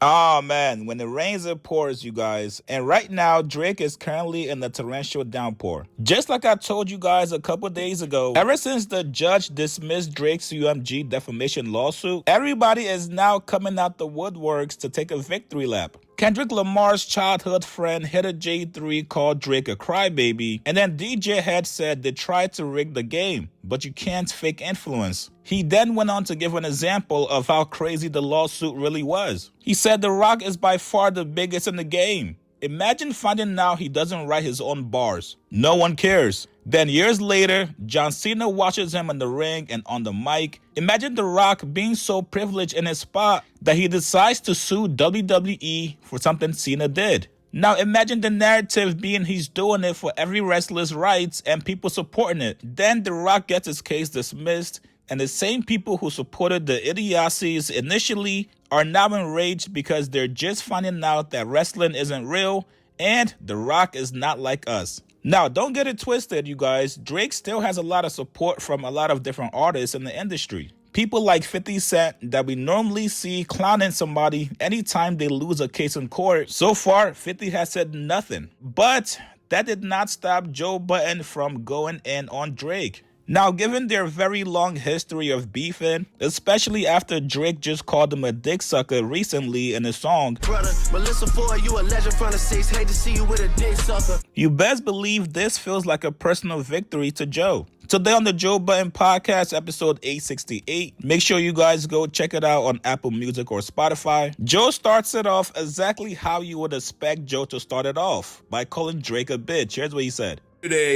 Oh man, when it rains, it pours, you guys. And right now, Drake is currently in the torrential downpour. Just like I told you guys a couple days ago, ever since the judge dismissed Drake's UMG defamation lawsuit, everybody is now coming out the woodworks to take a victory lap. Kendrick Lamar's childhood friend Hitter J3 called Drake a crybaby, and then DJ Head said they tried to rig the game, but you can't fake influence. He then went on to give an example of how crazy the lawsuit really was. He said The Rock is by far the biggest in the game. Imagine finding out he doesn't write his own bars. No one cares. Then years later, John Cena watches him in the ring and on the mic. Imagine The Rock being so privileged in his spot that he decides to sue WWE for something Cena did. Now imagine the narrative being he's doing it for every wrestler's rights and people supporting it. Then The Rock gets his case dismissed, and the same people who supported the idiocies initially are now enraged because they're just finding out that wrestling isn't real and The Rock is not like us. Now, don't get it twisted, you guys. Drake still has a lot of support from a lot of different artists in the industry. People like 50 Cent that we normally see clowning somebody anytime they lose a case in court. So far, 50 has said nothing. But that did not stop Joe Budden from going in on Drake. Now, given their very long history of beefing, especially after Drake just called him a dick sucker recently in a song, Brother, Melissa Ford, you a legend from the 6, hate to see you with a dick sucker. You best believe this feels like a personal victory to Joe. Today on the Joe Budden Podcast, episode 868, make sure you guys go check it out on Apple Music or Spotify. Joe starts it off exactly how you would expect Joe to start it off, by calling Drake a bitch. Here's what he said. Today,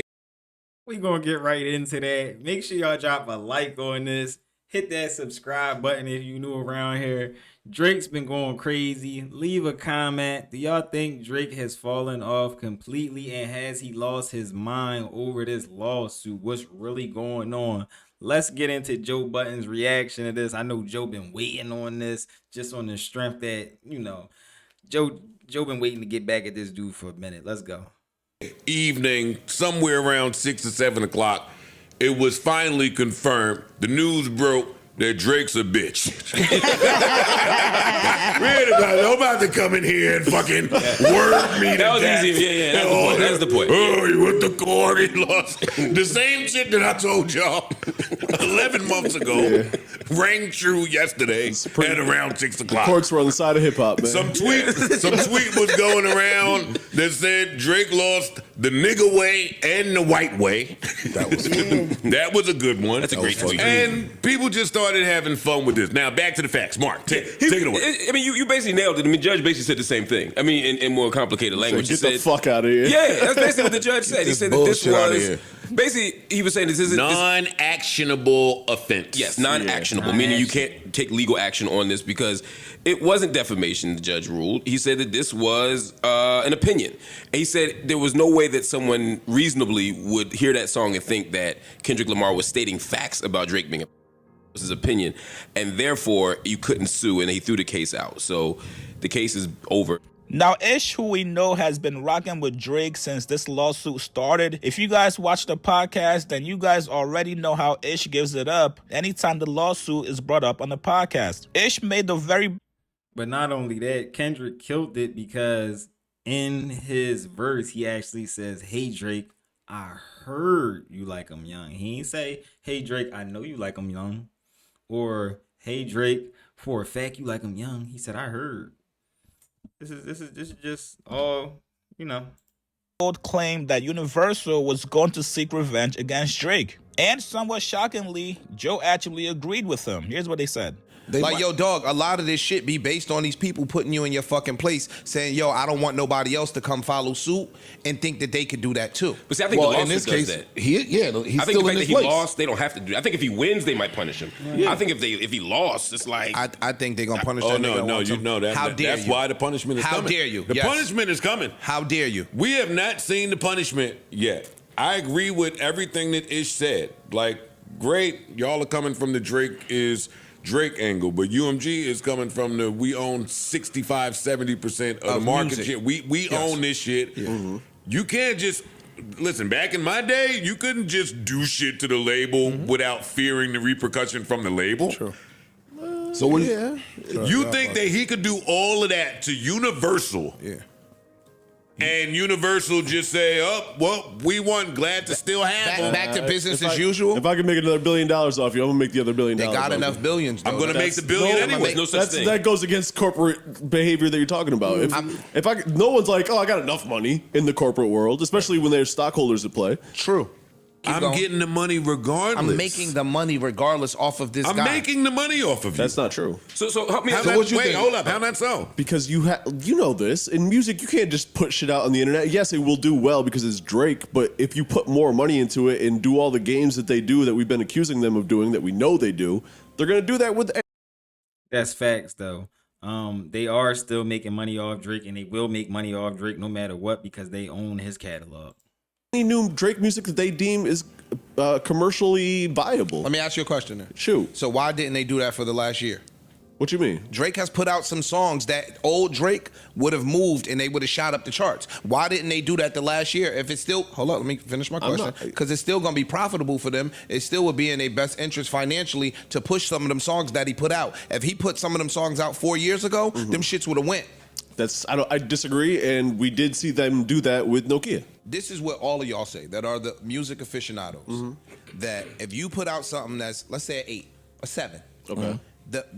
we gonna get right into that. Make sure y'all drop a like on this. Hit that subscribe button if you new around here. Drake's been going crazy. Leave a comment. Do y'all think Drake has fallen off completely, and has he lost his mind over this lawsuit? What's really going on? Let's get into Joe Budden's reaction to this. I know Joe been waiting on this, just on the strength that, you know, Joe been waiting to get back at this dude for a minute. Let's go. Evening, somewhere around 6 or 7 o'clock, it was finally confirmed. The news broke that Drake's a bitch. I'm about to come in here and fucking word me to That was death. easy. Yeah. That's the point. Oh, he went to court, he lost. The same shit that I told y'all 11 months ago rang true yesterday at around 6 o'clock. Courts were on the side of hip hop, man. Some tweet was going around that said Drake lost the nigga way and the white way. That was a good one. That's a great tweet. And people just started having fun with this. Now back to the facts. Mark, take it away. I mean, you basically nailed it. I mean, Judge basically said the same thing. I mean, in more complicated language. Get the fuck out of here. Yeah, that's basically what the judge said. He said that this bullshit outta was here. basically, he was saying this isn't Non-actionable offense. Yes, non-actionable, meaning you can't take legal action on this because it wasn't defamation, the judge ruled. He said that this was an opinion. And he said there was no way that someone reasonably would hear that song and think that Kendrick Lamar was stating facts about Drake being was his opinion, and therefore you couldn't sue, and he threw the case out. So the case is over. Now, Ish, who we know has been rocking with Drake since this lawsuit started. If you guys watch the podcast, then you guys already know how Ish gives it up anytime the lawsuit is brought up on the podcast. Ish made the very... But not only that, Kendrick killed it because in his verse, he actually says, "Hey, Drake, I heard you like him young." He ain't say, "Hey, Drake, I know you like him young." Or, "Hey, Drake, for a fact you like him young." He said, "I heard." This is just all, you know. claimed that Universal was going to seek revenge against Drake. And somewhat shockingly, Joe actually agreed with him. Here's what they said. Like, yo, dog, a lot of this shit be based on these people putting you in your fucking place, saying, yo, I don't want nobody else to come follow suit and think that they could do that too. But see, I think the lawsuit in this does case, that. he's I think still the in fact his that he place. lost, they don't have to do. I think if he wins, they might punish him. Yeah. I think if he lost, it's like I think they're gonna punish Oh that no, nigga. no, you know that. How dare That's you? why the punishment is How coming. dare you? The Yes. punishment is coming. How dare you? We have not seen the punishment yet. I agree with everything that Ish said. Like, great, y'all are coming from the Drake angle, but UMG is coming from the we own 65, 70% of the market music. shit. We own this shit. Yeah. Mm-hmm. You can't just listen, back in my day, you couldn't just do shit to the label without fearing the repercussion from the label. True. So when You think that he could do all of that to Universal? Yeah. And Universal just say, "Oh, well, we weren't glad to still have them." Back to business as usual. If I can make another $1 billion off you, I'm gonna make the other $1 billion. They got off enough you. billions. Though. I'm gonna make the billion anyway. No such thing. That goes against corporate behavior that you're talking about. No one's like, oh, I got enough money in the corporate world, especially when there's stockholders at play. True. Keep I'm going. getting the money regardless. I'm making the money regardless off of this I'm guy. making the money off of you. That's not true. So help me. How that, wait, hold up. How that so? Because you know this in music, you can't just put shit out on the internet. Yes, it will do well because it's Drake, but if you put more money into it and do all the games that they do that we've been accusing them of doing, that we know they do, they're gonna do that with. That's facts, though. They are still making money off Drake, and they will make money off Drake no matter what because they own his catalog. Any new Drake music that they deem is commercially viable. Let me ask you a question then. Shoot. So why didn't they do that for the last year? What you mean? Drake has put out some songs that old Drake would have moved and they would have shot up the charts. Why didn't they do that the last year? If it's still, hold on, let me finish my question. Because it's still going to be profitable for them. It still would be in their best interest financially to push some of them songs that he put out. If he put some of them songs out 4 years ago, them shits would have went. I disagree, and we did see them do that with Nokia. This is what all of y'all say that are the music aficionados. That if you put out something that's, let's say, an 8, a 7. Okay.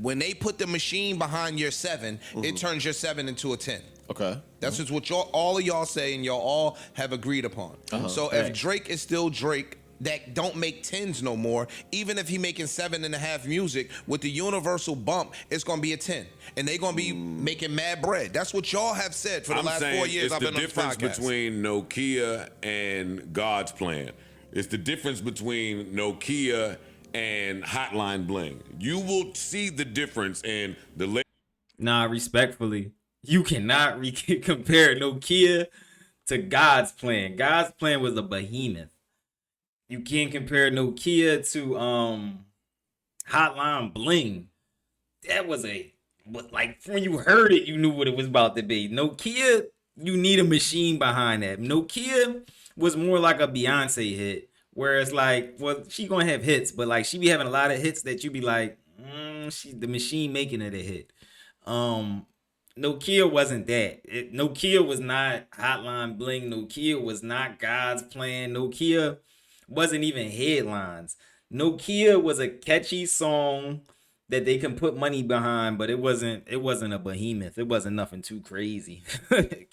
When they put the machine behind your 7, it turns your 7 into a 10. Okay. That's just what all of y'all say, and y'all all have agreed upon. So if Drake is still Drake, that don't make 10s no more, even if he making 7.5 music, with the universal bump, it's gonna be a 10. And they gonna be making mad bread. That's what y'all have said for the last 4 years I've been on this podcast. It's the difference between Nokia and God's Plan. It's the difference between Nokia and Hotline Bling. You will see the difference in the... Nah, respectfully, you cannot compare Nokia to God's Plan. God's Plan was a behemoth. You can't compare Nokia to Hotline Bling. That was like when you heard it, you knew what it was about to be. Nokia, you need a machine behind that. Nokia was more like a Beyonce hit, where it's like, well, she gonna have hits, but like she be having a lot of hits that you be like, the machine making it a hit. Nokia wasn't that. Nokia was not Hotline Bling. Nokia was not God's Plan. Nokia wasn't even headlines. Nokia was a catchy song that they can put money behind, but it wasn't a behemoth. It wasn't nothing too crazy.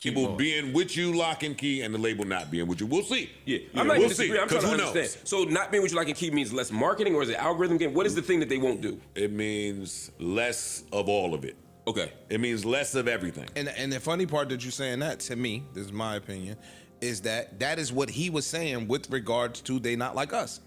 People being with you lock and key and the label not being with you. We'll see. Yeah, I'm not we'll even see. disagreeing. I'm trying to who understand. knows? So not being with you lock and key means less marketing, or is it algorithm game? What is the thing that they won't do? It means less of all of it. Okay. It means less of everything. And the funny part that you're saying that, to me, this is my opinion, is that is what he was saying with regards to They Not Like Us.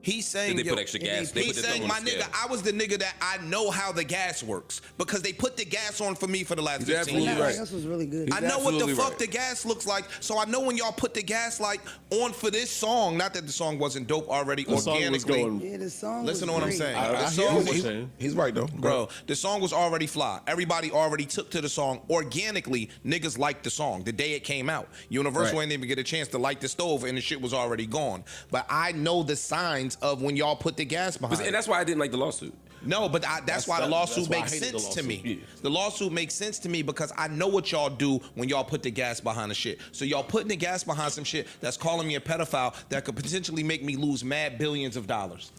He's saying, Did they put extra gas? He's saying, my nigga, I was the nigga that I know how the gas works because they put the gas on for me for the last 15 years. Right. Gas was really good. I know what the absolutely fuck right. the gas looks like, so I know when y'all put the gas light on for this song. Not that the song wasn't dope already The song was organically. going. Yeah, the song Listen was to what I'm great. saying. I The hear song what was- you're saying. He's right though, Bro, the song was already fly. Everybody already took to the song organically. Niggas liked the song the day it came out. Universal ain't even get a chance to light the stove, and the shit was already gone. But I know the signs of when y'all put the gas behind And it. that's why I didn't like the lawsuit. No, but that's why the lawsuit that's why I makes hated the sense to lawsuit. me. The lawsuit makes sense to me because I know what y'all do when y'all put the gas behind the shit. So y'all putting the gas behind some shit that's calling me a pedophile that could potentially make me lose mad billions of dollars.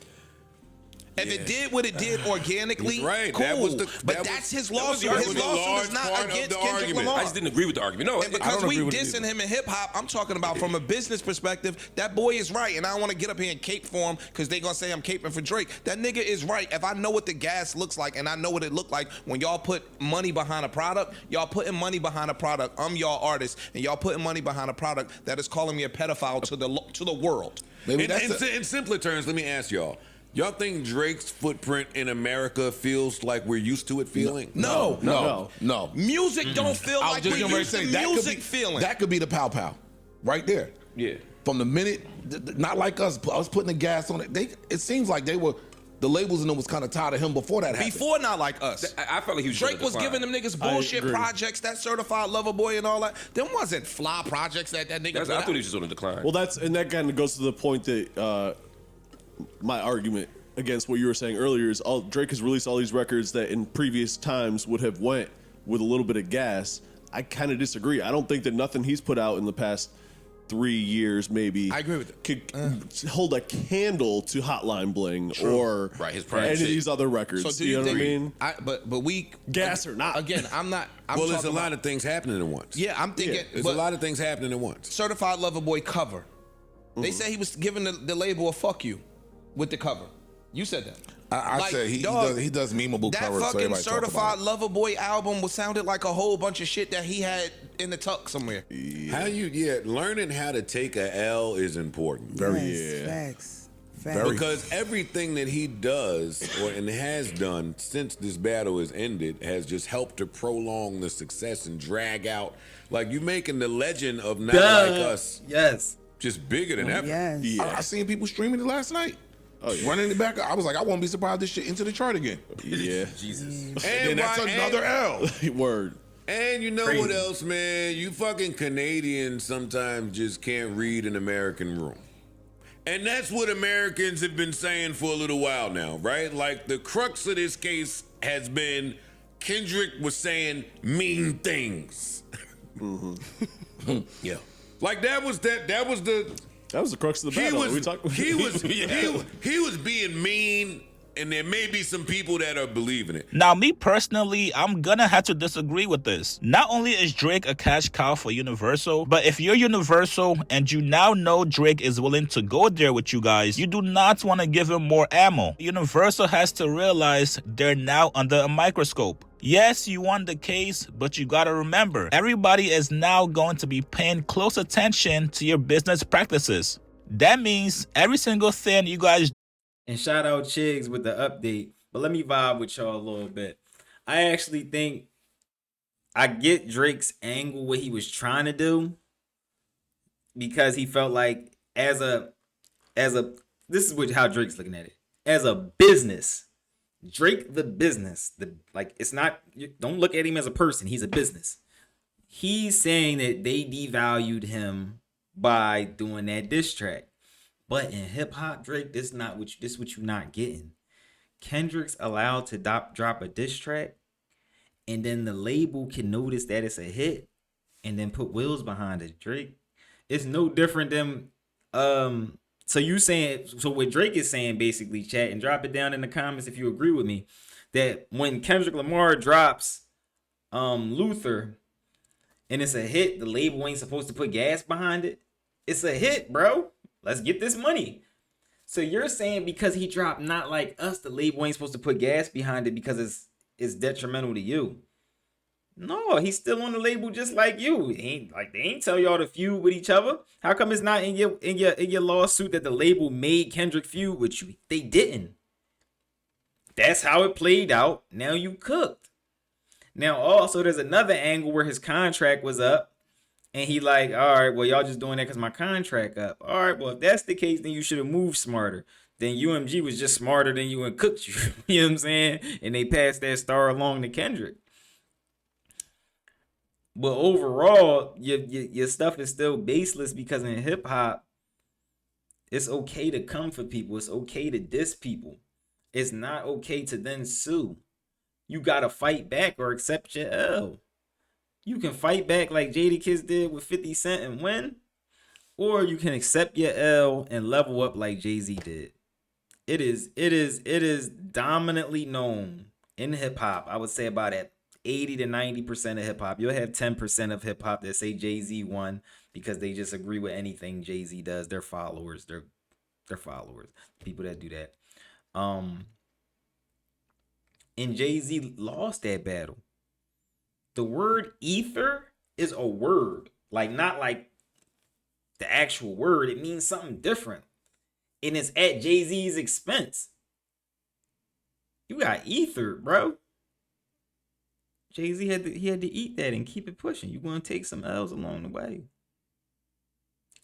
If it did what it did organically, He's right. cool. That was the- but that was- that's his that was- lawsuit. that His was a lawsuit large is not part of against the Kendrick argument. Lamar. I just didn't agree with the argument. No, And because we agree with it dissing either. him in hip hop, I'm talking about from a business perspective. That boy is right, and I don't want to get up here and cape for him because they gonna say I'm caping for Drake. That nigga is right. If I know what the gas looks like, and I know what it looked like when y'all put money behind a product, y'all putting money behind a product. I'm y'all artist, and y'all putting money behind a product that is calling me a pedophile to the world. Maybe In simpler terms, let me ask y'all. Y'all think Drake's footprint in America feels like we're used to it feeling? No. Music Don't feel I was like just we getting ready used to to say that music could be, feeling. That could be the pow pow, right there. Yeah. From the minute, not like us. I was putting the gas on it. It seems like they were. The labels and them was kind of tired of him before that happened. Before Not Like Us. I felt like he was Drake was decline. giving them niggas bullshit agree. projects, that Certified Lover Boy and all that. Them wasn't fly projects that nigga I put thought out. he was just on a decline. Well, that kind of goes to the point that my argument against what you were saying earlier is Drake has released all these records that in previous times would have went with a little bit of gas. I kind of disagree. I don't think that nothing he's put out in the past 3 years maybe I agree with it. could hold a candle to Hotline Bling or his any of these other records. So do you know think, what I mean? But we Gas or not. again. I'm not. I'm Well, there's a talking lot about- of things happening at once. Yeah, I'm thinking. There's but a lot of things happening at once. Certified Lover Boy cover. They say he was giving the label a fuck you with the cover. You said that. I Like, said dog, he does memeable that covers. So fucking everybody talk about Certified it. Lover Boy album was sounded like a whole bunch of shit that he had in the tuck somewhere. Learning how to take a L is important. Facts. Because everything that he does and has done since this battle has ended has just helped to prolong the success and drag out. Like, you making the legend of Not Like Us Yes. just bigger than ever. Yes. I seen people streaming it last night. Running it back. I was like, I won't be surprised this shit into the chart again. Yeah. Jesus. And that's another L. Word. And you know Crazy. what else, man? You fucking Canadians sometimes just can't read an American room. And that's what Americans have been saying for a little while now, right? Like, the crux of this case has been Kendrick was saying mean things. Yeah. Like, that was the That was the crux of the battle. he was being mean, and there may be some people that are believing it. Now, me personally, I'm gonna have to disagree with this. Not only is Drake a cash cow for Universal, but if you're Universal and you now know Drake is willing to go there with you guys, you do not want to give him more ammo. Universal has to realize they're now under a microscope. Yes, you won the case, but you gotta remember, everybody is now going to be paying close attention to your business practices. That means every single thing you guys And shout out Chigs with the update. But let me vibe with y'all a little bit. I actually think I get Drake's angle, what he was trying to do, because he felt like as a this is how Drake's looking at it. As a business, Drake the business, it's not, don't look at him as a person, he's a business. He's saying that they devalued him by doing that diss track. But in hip hop, Drake, this what you're not getting. Kendrick's allowed to drop a diss track, and then the label can notice that it's a hit, and then put wheels behind it. Drake, it's no different than So what Drake is saying, basically, chat, and drop it down in the comments if you agree with me, that when Kendrick Lamar drops Luther, and it's a hit, the label ain't supposed to put gas behind it. It's a hit, bro. Let's get this money. So you're saying because he dropped Not Like Us, the label ain't supposed to put gas behind it because it's detrimental to you. No, he's still on the label just like you. They ain't tell y'all to feud with each other. How come it's not in your lawsuit that the label made Kendrick feud with you? They didn't. That's how it played out. Now you cooked. Now also there's another angle where his contract was up. And he like, all right, well, y'all just doing that because my contract up. All right, well, if that's the case, then you should have moved smarter. Then UMG was just smarter than you and cooked you. You know what I'm saying? And they passed that star along to Kendrick. But overall, your stuff is still baseless because in hip hop, it's okay to come for people. It's okay to diss people. It's not okay to then sue. You got to fight back or accept your L. You can fight back like Jadakiss did with 50 Cent and win, or you can accept your L and level up like Jay-Z did. It is dominantly known in hip hop. I would say about 80 to 90% of hip hop. You'll have 10% of hip hop that say Jay-Z won because they just agree with anything Jay-Z does. They're followers. They're followers. People that do that. And Jay-Z lost that battle. The word ether is a word, like not like the actual word. It means something different, and it's at Jay-Z's expense. You got ether, bro. Jay-Z had to eat that and keep it pushing. You're gonna take some L's along the way.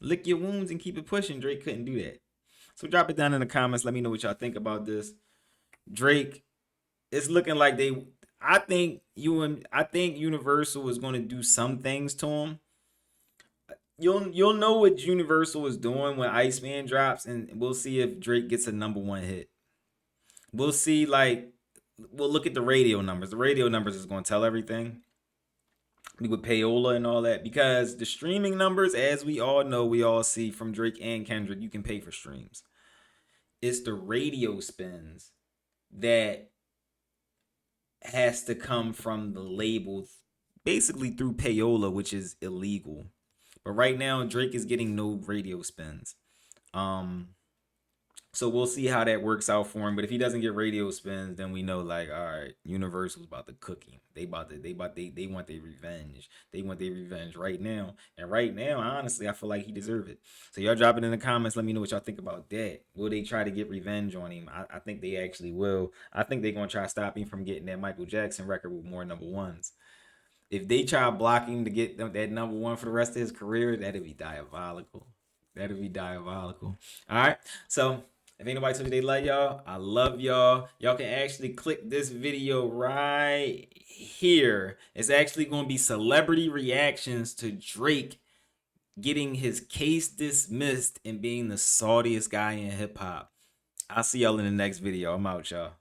Lick your wounds and keep it pushing. Drake couldn't do that. So drop it down in the comments. Let me know what y'all think about this. Drake, it's looking like I think Universal is going to do some things to him. You'll know what Universal is doing when Iceman drops, and we'll see if Drake gets a #1 hit. we'll see. Like, we'll look at the radio numbers. The radio numbers is going to tell everything with payola and all that, because the streaming numbers, as we all know, we all see from Drake and Kendrick, you can pay for streams. It's the radio spins that has to come from the labels, basically through payola, which is illegal. But right now, Drake is getting no radio spins. So we'll see how that works out for him. But if he doesn't get radio spins, then we know, like, all right, Universal's about to cook him. They want their revenge. They want their revenge right now. And right now, honestly, I feel like he deserves it. So y'all drop it in the comments. Let me know what y'all think about that. Will they try to get revenge on him? I think they actually will. I think they're gonna try to stop him from getting that Michael Jackson record with more #1s. If they try blocking to get that #1 for the rest of his career, that'd be diabolical. That'd be diabolical. All right. So if ain't nobody told you they love y'all, I love y'all. Y'all can actually click this video right here. It's actually going to be celebrity reactions to Drake getting his case dismissed and being the saltiest guy in hip hop. I'll see y'all in the next video. I'm out, y'all.